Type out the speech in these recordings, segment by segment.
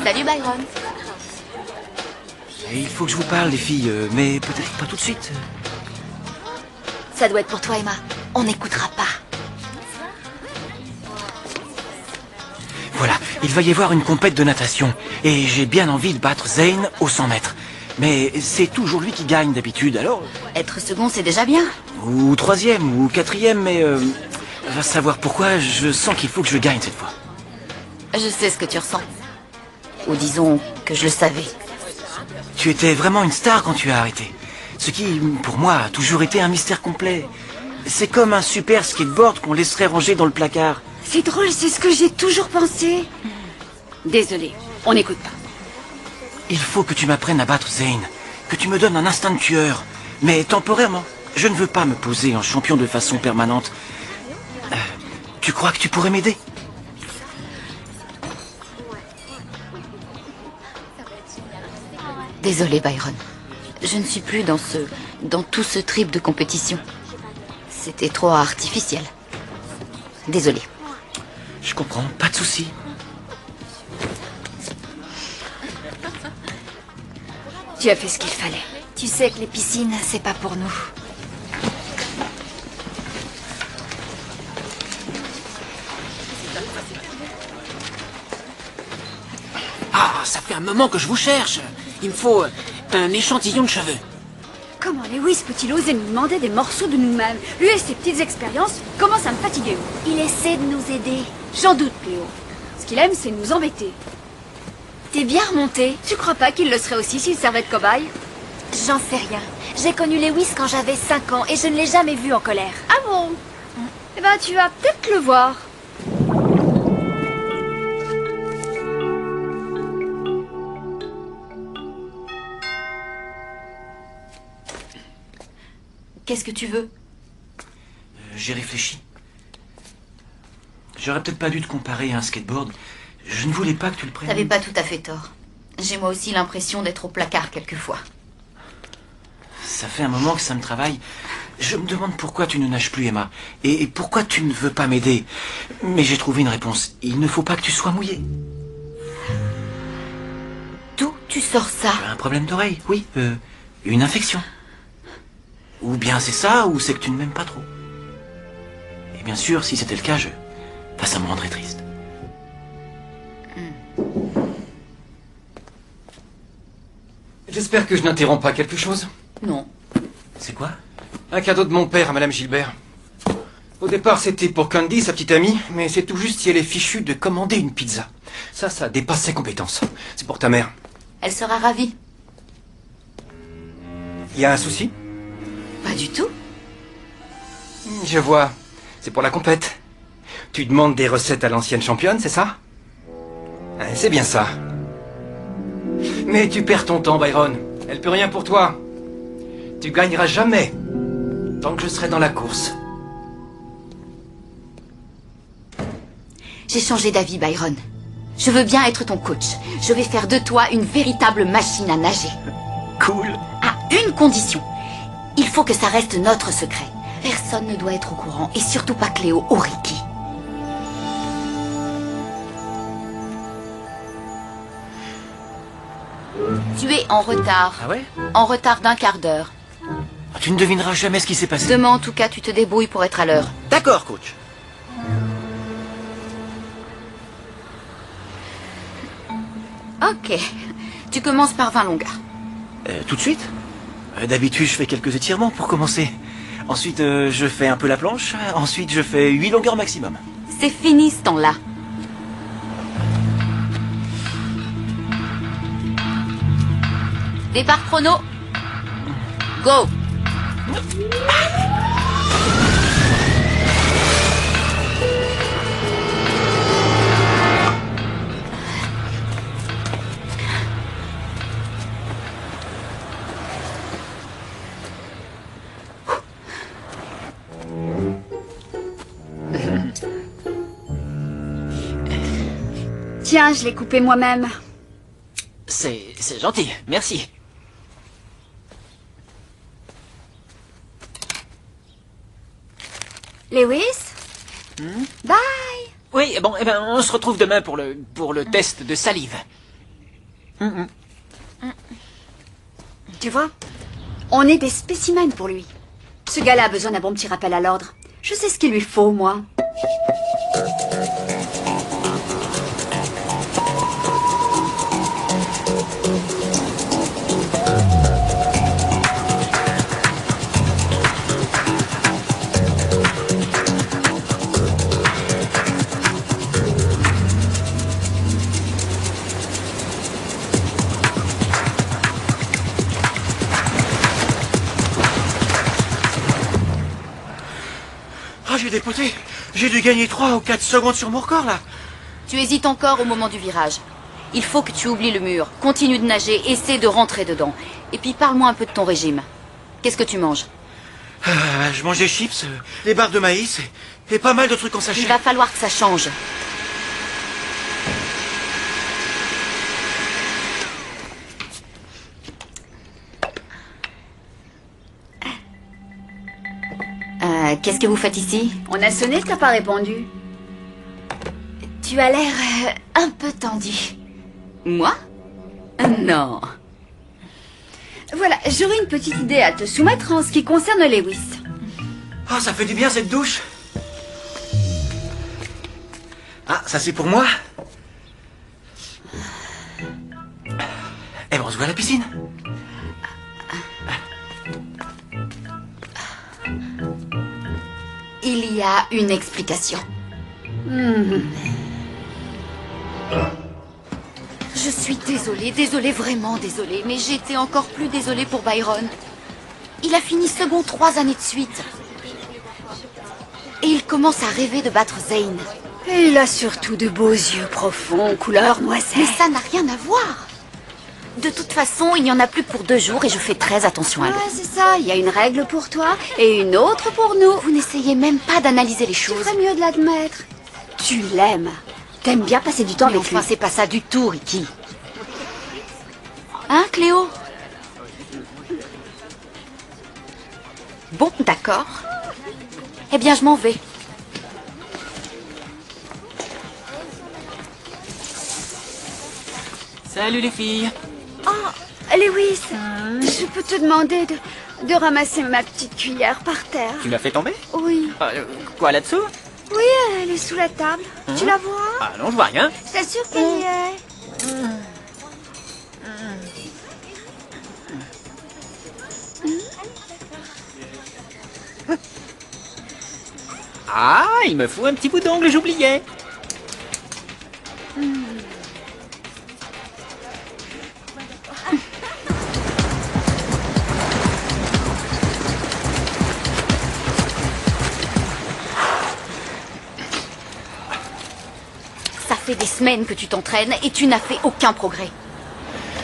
Salut Byron. Et il faut que je vous parle, les filles, mais peut-être pas tout de suite. Ça doit être pour toi, Emma. On n'écoutera pas. Voilà, il va y avoir une compète de natation. Et j'ai bien envie de battre Zane au 100 mètres. Mais c'est toujours lui qui gagne d'habitude, alors... Être second, c'est déjà bien. Ou troisième, ou quatrième, mais... va savoir pourquoi, je sens qu'il faut que je gagne cette fois. Je sais ce que tu ressens. Ou disons que je le savais. Tu étais vraiment une star quand tu as arrêté. Ce qui, pour moi, a toujours été un mystère complet. C'est comme un super skateboard qu'on laisserait ranger dans le placard. C'est drôle, c'est ce que j'ai toujours pensé. Désolée, on n'écoute pas. Il faut que tu m'apprennes à battre Zane. Que tu me donnes un instinct de tueur. Mais temporairement. Je ne veux pas me poser en champion de façon permanente. Tu crois que tu pourrais m'aider ? Désolée, Byron. Je ne suis plus dans tout ce trip de compétition. C'était trop artificiel. Désolée. Je comprends, pas de souci. Tu as fait ce qu'il fallait. Tu sais que les piscines, c'est pas pour nous. Ah, ça fait un moment que je vous cherche. Il me faut un échantillon de cheveux. Comment Lewis peut-il oser nous demander des morceaux de nous-mêmes? Lui et ses petites expériences commencent à me fatiguer. Il essaie de nous aider. J'en doute, Cléo. Ce qu'il aime, c'est nous embêter. T'es bien remonté. Tu crois pas qu'il le serait aussi s'il servait de cobaye? J'en sais rien. J'ai connu Lewis quand j'avais 5 ans et je ne l'ai jamais vu en colère. Ah bon? Eh ben, tu vas peut-être le voir. Qu'est-ce que tu veux? J'ai réfléchi. J'aurais peut-être pas dû te comparer à un skateboard. Je ne voulais pas que tu le prennes. T'avais pas tout à fait tort. J'ai moi aussi l'impression d'être au placard quelquefois. Ça fait un moment que ça me travaille. Je me demande pourquoi tu ne nages plus, Emma. Et pourquoi tu ne veux pas m'aider. Mais j'ai trouvé une réponse. Il ne faut pas que tu sois mouillée. D'où tu sors ça? Tu as un problème d'oreille, oui. Une infection. Ou bien c'est ça, ou c'est que tu ne m'aimes pas trop. Et bien sûr, si c'était le cas, ça me rendrait triste. J'espère que je n'interromps pas quelque chose. Non. C'est quoi? Un cadeau de mon père à Madame Gilbert. Au départ, c'était pour Candy, sa petite amie, mais c'est tout juste si elle est fichue de commander une pizza. Ça dépasse ses compétences. C'est pour ta mère. Elle sera ravie. Il y a un souci? Pas du tout. Je vois. C'est pour la compète. Tu demandes des recettes à l'ancienne championne, c'est ça? C'est bien ça. Mais tu perds ton temps, Byron. Elle peut rien pour toi. Tu gagneras jamais tant que je serai dans la course. J'ai changé d'avis, Byron. Je veux bien être ton coach. Je vais faire de toi une véritable machine à nager. Cool. À une condition. Il faut que ça reste notre secret. Personne ne doit être au courant, et surtout pas Cléo ou Ricky. Tu es en retard. Ah ouais? En retard d'un quart d'heure. Tu ne devineras jamais ce qui s'est passé. Demain, en tout cas, tu te débrouilles pour être à l'heure. D'accord, coach. Ok. Tu commences par 20 longueurs. Tout de suite? D'habitude, je fais quelques étirements pour commencer. Ensuite, je fais un peu la planche. Ensuite, je fais 8 longueurs maximum. C'est fini ce temps-là. Départ chrono. Go. Tiens, je l'ai coupé moi-même. C'est gentil, merci. Lewis? Bye! Oui, bon, eh ben, on se retrouve demain pour le test de salive. Tu vois, on est des spécimens pour lui. Ce gars-là a besoin d'un bon petit rappel à l'ordre. Je sais ce qu'il lui faut, moi. Ah, j'ai dépoté. J'ai dû gagner 3 ou 4 secondes sur mon record, là. Tu hésites encore au moment du virage. Il faut que tu oublies le mur. Continue de nager, essaie de rentrer dedans. Et puis parle-moi un peu de ton régime. Qu'est-ce que tu manges? Je mange des chips, des barres de maïs et pas mal de trucs en sachet. Il va falloir que ça change. Qu'est-ce que vous faites ici? On a sonné, t'as pas répondu. Tu as l'air un peu tendu. Moi? Non. Voilà, j'aurais une petite idée à te soumettre en ce qui concerne Lewis. Ah, ça fait du bien cette douche. Ah, ça c'est pour moi. Eh ben, on se voit à la piscine. Il y a une explication. Je suis désolée, vraiment désolée, mais j'étais encore plus désolée pour Byron. Il a fini second 3 années de suite. Et il commence à rêver de battre Zane. Et il a surtout de beaux yeux profonds, couleur noisette. Mais ça n'a rien à voir. De toute façon, il n'y en a plus que pour 2 jours et je fais très attention à lui. Ouais, c'est ça. Il y a une règle pour toi et une autre pour nous. Vous n'essayez même pas d'analyser les Tu choses. ferais mieux de l'admettre. Tu l'aimes. T'aimes bien passer du temps Mais avec lui. enfin, c'est pas ça du tout, Ricky. Hein, Cléo? Bon, d'accord. Eh bien, je m'en vais. Salut les filles. Oh, Lewis, je peux te demander de ramasser ma petite cuillère par terre? Tu l'as fait tomber? Oui. Quoi là-dessous? Oui, elle est sous la table. Tu la vois? Ah non, je vois rien. Je t'assure qu'elle y est. Ah, il me faut un petit bout d'ongle, j'oubliais. Ça fait des semaines que tu t'entraînes et tu n'as fait aucun progrès.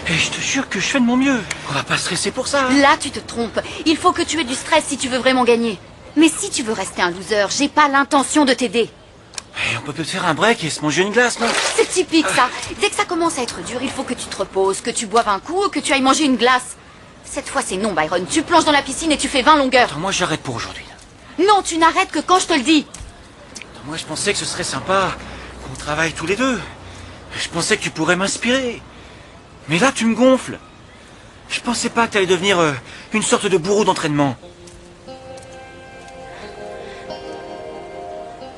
Et je te jure que je fais de mon mieux. On va pas stresser pour ça. Là, tu te trompes. Il faut que tu aies du stress si tu veux vraiment gagner. Mais si tu veux rester un loser, j'ai pas l'intention de t'aider. Et on peut peut-être faire un break et se manger une glace, non? C'est typique, ça. Dès que ça commence à être dur, il faut que tu te reposes, que tu boives un coup ou que tu ailles manger une glace. Cette fois, c'est non, Byron. Tu plonges dans la piscine et tu fais 20 longueurs. Attends, moi j'arrête pour aujourd'hui. Non, tu n'arrêtes que quand je te le dis. Attends, moi je pensais que ce serait sympa qu'on travaille tous les deux. Je pensais que tu pourrais m'inspirer. Mais là, tu me gonfles. Je pensais pas que t'allais devenir une sorte de bourreau d'entraînement.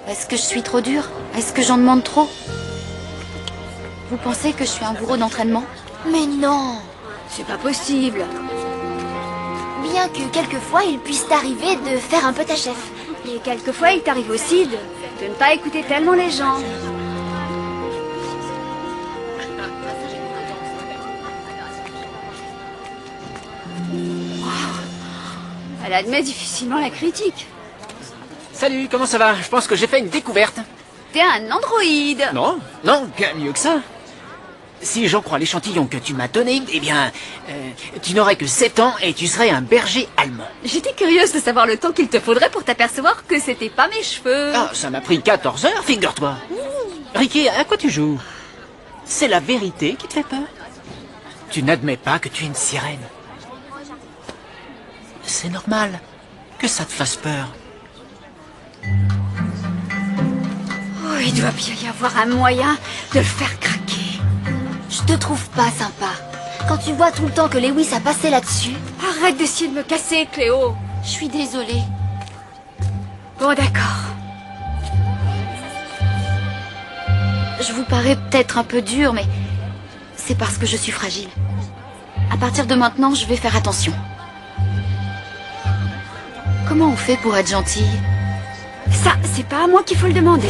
Est-ce que je suis trop dure? Est-ce que j'en demande trop? Vous pensez que je suis un bourreau d'entraînement? Mais non. C'est pas possible. Bien que quelquefois il puisse t'arriver de faire un peu ta chef. Et quelquefois, il t'arrive aussi de ne pas écouter tellement les gens. Elle admet difficilement la critique. Salut, comment ça va? Je pense que j'ai fait une découverte. T'es un androïde. Non, bien mieux que ça. Si j'en crois l'échantillon que tu m'as donné, eh bien, tu n'aurais que 7 ans et tu serais un berger allemand. J'étais curieuse de savoir le temps qu'il te faudrait pour t'apercevoir que c'était pas mes cheveux. Ah, ça m'a pris 14 heures, figure-toi. Ricky, à quoi tu joues? C'est la vérité qui te fait peur? Tu n'admets pas que tu es une sirène. C'est normal que ça te fasse peur. Oh, il doit bien y avoir un moyen de le faire craquer. Je te trouve pas sympa. Quand tu vois tout le temps que Lewis a passé là-dessus... Arrête d'essayer de me casser, Cléo. Je suis désolée. Bon, d'accord. Je vous parais peut-être un peu dur, mais c'est parce que je suis fragile. À partir de maintenant, je vais faire attention. Comment on fait pour être gentille? Ça, c'est pas à moi qu'il faut le demander.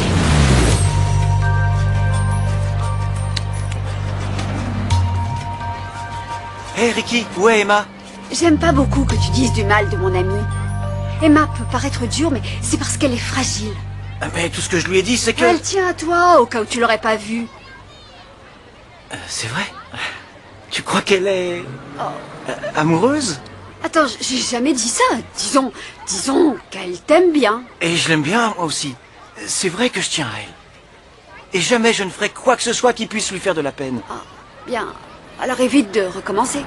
Hé, Ricky, où est Emma? J'aime pas beaucoup que tu dises du mal de mon amie. Emma peut paraître dure, mais c'est parce qu'elle est fragile. Mais tout ce que je lui ai dit, c'est que... Elle tient à toi, au cas où tu l'aurais pas vue. C'est vrai? Tu crois qu'elle est... amoureuse? Attends, j'ai jamais dit ça. Disons qu'elle t'aime bien. Et je l'aime bien, moi aussi. C'est vrai que je tiens à elle. Et jamais je ne ferai quoi que ce soit qui puisse lui faire de la peine. Ah, bien. Alors évite de recommencer.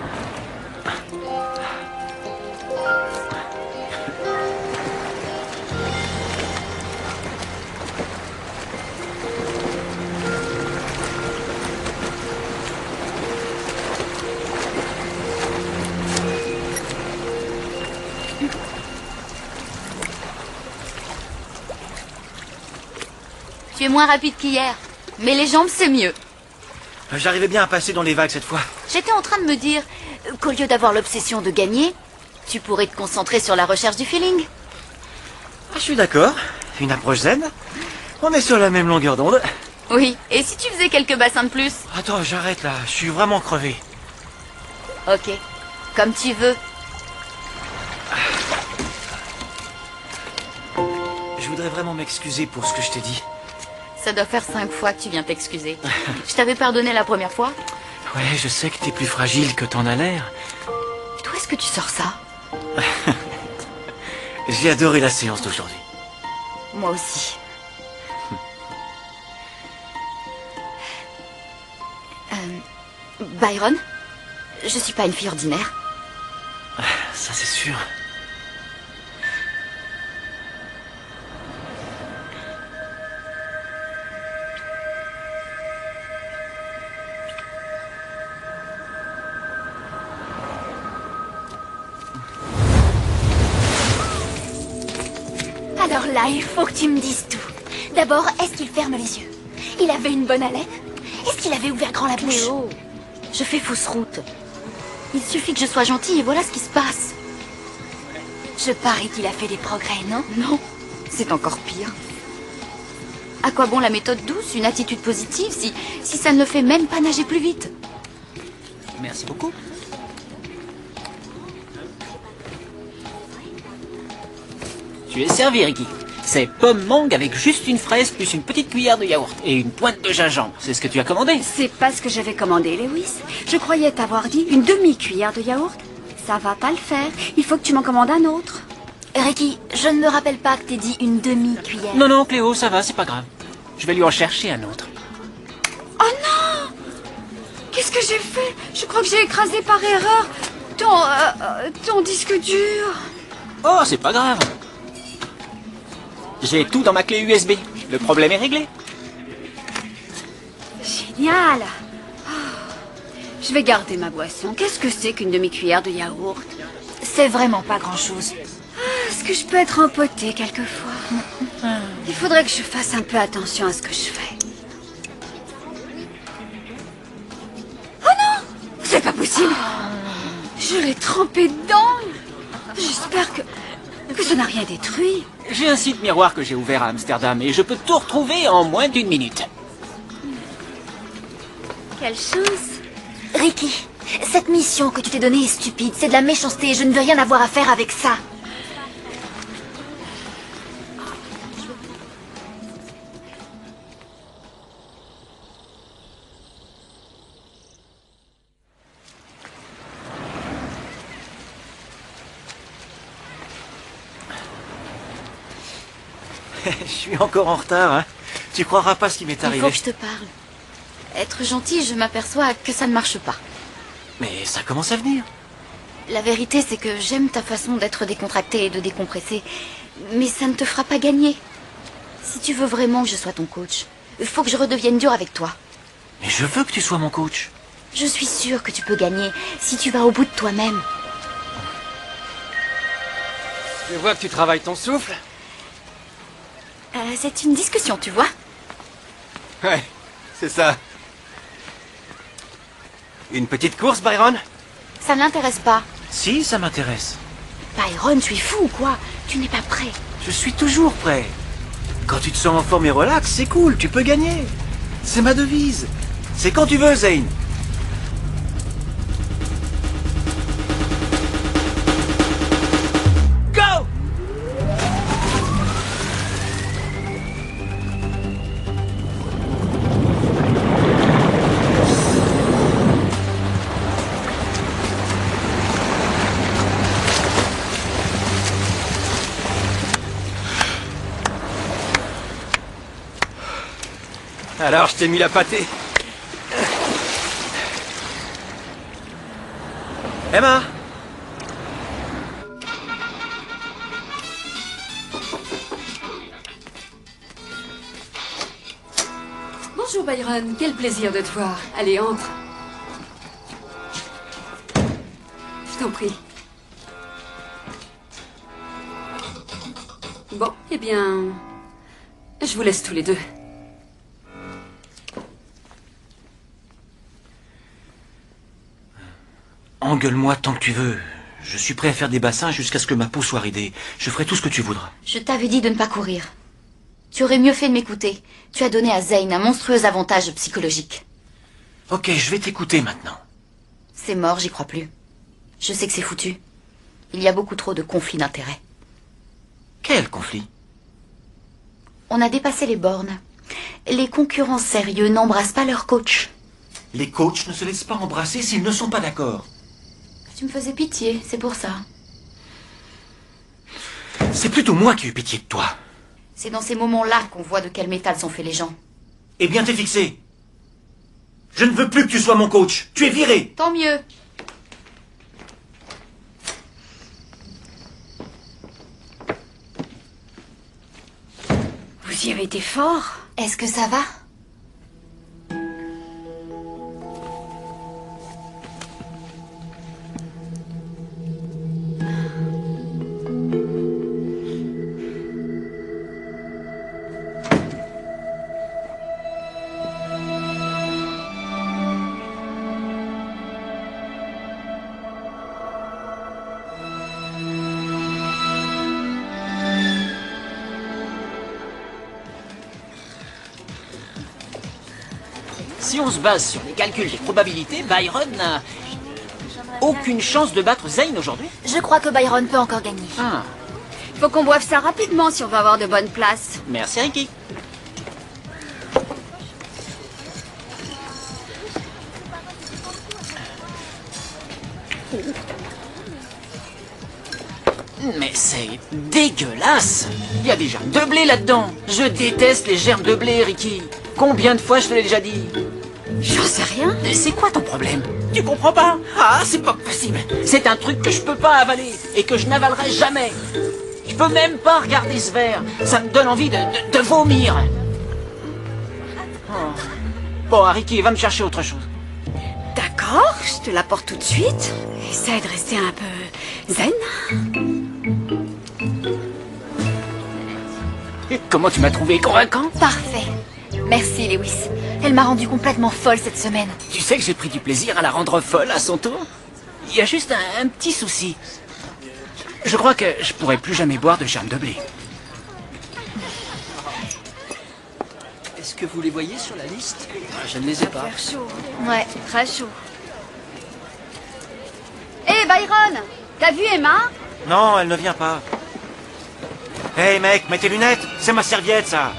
Tu es moins rapide qu'hier. Mais les jambes, c'est mieux. J'arrivais bien à passer dans les vagues cette fois. J'étais en train de me dire qu'au lieu d'avoir l'obsession de gagner, tu pourrais te concentrer sur la recherche du feeling. Je suis d'accord. Une approche zen. On est sur la même longueur d'onde. Oui, et si tu faisais quelques bassins de plus? Attends, j'arrête là. Je suis vraiment crevé. Ok, comme tu veux. Je voudrais vraiment m'excuser pour ce que je t'ai dit. Ça doit faire 5 fois que tu viens t'excuser. Je t'avais pardonné la première fois. Ouais, je sais que t'es plus fragile que t'en as l'air. D'où est-ce que tu sors ça? J'ai adoré la séance d'aujourd'hui. Moi aussi. Byron, je suis pas une fille ordinaire. Ça, c'est sûr. Alors là, il faut que tu me dises tout. D'abord, est-ce qu'il ferme les yeux? Il avait une bonne haleine? Est-ce qu'il avait ouvert grand la bouche? Cléo, je fais fausse route. Il suffit que je sois gentille et voilà ce qui se passe. Je parie qu'il a fait des progrès, non? Non, c'est encore pire. À quoi bon la méthode douce, une attitude positive, si ça ne le fait même pas nager plus vite? Merci beaucoup. Tu es servi, Ricky. C'est pomme mangue avec juste une fraise plus une petite cuillère de yaourt et une pointe de gingembre. C'est ce que tu as commandé. C'est pas ce que j'avais commandé, Lewis. Je croyais t'avoir dit une demi-cuillère de yaourt. Ça va pas le faire. Il faut que tu m'en commandes un autre. Ricky, je ne me rappelle pas que t'aies dit une demi-cuillère. Non, non, Cléo, ça va, c'est pas grave. Je vais lui en chercher un autre. Oh non! Qu'est-ce que j'ai fait? Je crois que j'ai écrasé par erreur ton disque dur. Oh, c'est pas grave. J'ai tout dans ma clé USB. Le problème est réglé. Génial! Oh, je vais garder ma boisson. Qu'est-ce que c'est qu'une demi-cuillère de yaourt? C'est vraiment pas grand-chose. Est-ce que je peux être empotée quelquefois? Il faudrait que je fasse un peu attention à ce que je fais. Oh non! C'est pas possible! Je l'ai trempé dedans! J'espère que ça n'a rien détruit. J'ai un site miroir que j'ai ouvert à Amsterdam et je peux tout retrouver en moins d'1 minute. Quelle chance! Ricky, cette mission que tu t'es donnée est stupide. C'est de la méchanceté et je ne veux rien avoir à faire avec ça. Je suis encore en retard, hein. Tu croiras pas ce qui m'est Il arrivé. faut que je te parle. Être gentille, je m'aperçois que ça ne marche pas. Mais ça commence à venir. La vérité, c'est que j'aime ta façon d'être décontractée et de décompresser. Mais ça ne te fera pas gagner. Si tu veux vraiment que je sois ton coach, il faut que je redevienne dur avec toi. Mais je veux que tu sois mon coach. Je suis sûre que tu peux gagner si tu vas au bout de toi-même. Je vois que tu travailles ton souffle. C'est une discussion, tu vois. Ouais, c'est ça. Une petite course, Byron? Ça ne l'intéresse pas. Si, ça m'intéresse. Byron, tu es fou ou quoi? Tu n'es pas prêt. Je suis toujours prêt. Quand tu te sens en forme et relax, c'est cool, tu peux gagner. C'est ma devise. C'est quand tu veux, Zane. Go! Alors, je t'ai mis la pâtée. Emma! Bonjour Byron, quel plaisir de te voir. Allez, entre. Je t'en prie. Bon, eh bien... je vous laisse tous les deux. Engueule-moi tant que tu veux. Je suis prêt à faire des bassins jusqu'à ce que ma peau soit ridée. Je ferai tout ce que tu voudras. Je t'avais dit de ne pas courir. Tu aurais mieux fait de m'écouter. Tu as donné à Zane un monstrueux avantage psychologique. Ok, je vais t'écouter maintenant. C'est mort, j'y crois plus. Je sais que c'est foutu. Il y a beaucoup trop de conflits d'intérêts. Quel conflit? On a dépassé les bornes. Les concurrents sérieux n'embrassent pas leur coach. Les coachs ne se laissent pas embrasser s'ils ne sont pas d'accord. Tu me faisais pitié, c'est pour ça. C'est plutôt moi qui ai eu pitié de toi. C'est dans ces moments-là qu'on voit de quel métal sont faits les gens. Eh bien, t'es fixé. Je ne veux plus que tu sois mon coach. Tu es viré. Tant mieux. Vous y avez été fort. Est-ce que ça va? Si on se base sur les calculs des probabilités, Byron n'a aucune chance de battre Zane aujourd'hui. Je crois que Byron peut encore gagner. Ah, Faut qu'on boive ça rapidement si on veut avoir de bonnes places. merci Ricky. Mais c'est dégueulasse. Il y a des germes de blé là-dedans. Je déteste les germes de blé, Ricky. Combien de fois je te l'ai déjà dit? J'en sais rien. C'est quoi ton problème? Tu comprends pas? Ah, c'est pas possible. C'est un truc que je peux pas avaler et que je n'avalerai jamais. Je peux même pas regarder ce verre. Ça me donne envie de vomir. Oh. Bon, Ricky, va me chercher autre chose. D'accord, je te l'apporte tout de suite. Essaye de rester un peu zen. Comment tu m'as trouvé convaincant? Parfait. Merci, Lewis. Elle m'a rendue complètement folle cette semaine. Tu sais que j'ai pris du plaisir à la rendre folle à son tour. Il y a juste un petit souci. Je crois que je pourrai plus jamais boire de germe de blé. Est-ce que vous les voyez sur la liste? Je ne les ai pas. Chaud, Ouais. très chaud. Hé Byron, t'as vu Emma? Non, elle ne vient pas. Hey mec, mets tes lunettes. C'est ma serviette, ça.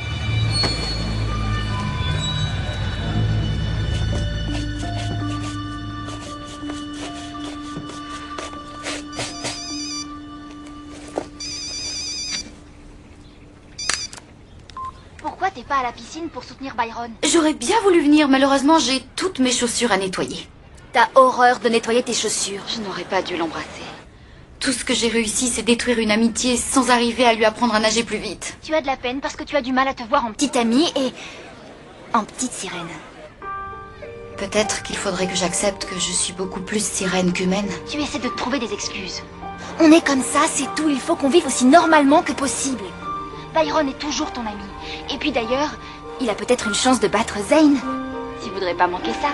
Pourquoi t'es pas à la piscine pour soutenir Byron? J'aurais bien voulu venir, malheureusement, j'ai toutes mes chaussures à nettoyer. T'as horreur de nettoyer tes chaussures. Je n'aurais pas dû l'embrasser. Tout ce que j'ai réussi, c'est détruire une amitié sans arriver à lui apprendre à nager plus vite. Tu as de la peine parce que tu as du mal à te voir en petite amie et en petite sirène. Peut-être qu'il faudrait que j'accepte que je suis beaucoup plus sirène qu'humaine. Tu essaies de te trouver des excuses. On est comme ça, c'est tout. Il faut qu'on vive aussi normalement que possible. Byron est toujours ton ami. Et puis d'ailleurs, il a peut-être une chance de battre Zane. Tu voudrais pas manquer ça?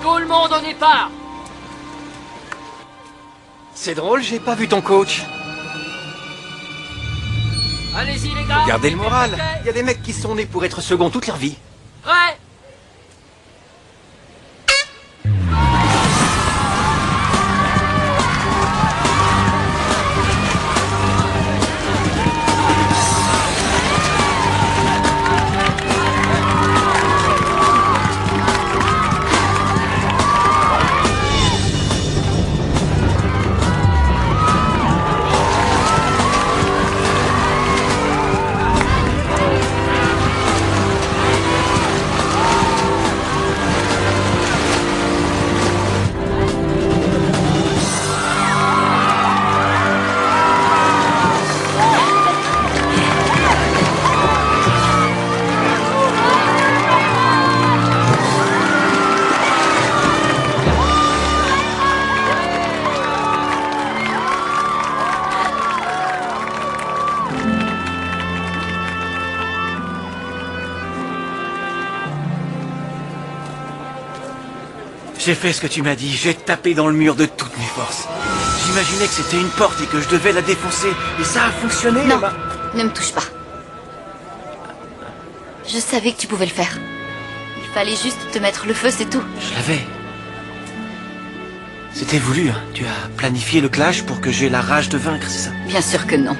Tout le monde au départ. C'est drôle, j'ai pas vu ton coach. Allez-y les gars. Gardez le moral. Il y a des mecs qui sont nés pour être second toute leur vie. Prêt? J'ai fait ce que tu m'as dit, j'ai tapé dans le mur de toutes mes forces. J'imaginais que c'était une porte et que je devais la défoncer. Et ça a fonctionné. Non, Emma. ne me touche pas. Je savais que tu pouvais le faire. Il fallait juste te mettre le feu, c'est tout. Je l'avais. C'était voulu, hein. Tu as planifié le clash pour que j'aie la rage de vaincre, c'est ça? Bien sûr que non.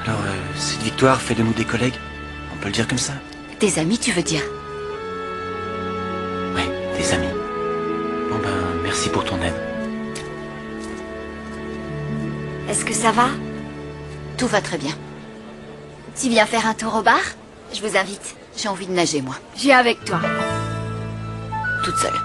Alors, cette victoire fait de nous des collègues? On peut le dire comme ça? Des amis, tu veux dire? Oui, des amis. Bon ben, merci pour ton aide. Est-ce que ça va? Tout va très bien. Tu viens faire un tour au bar? Je vous invite. J'ai envie de nager, moi. J'ai avec toi. Toute seule.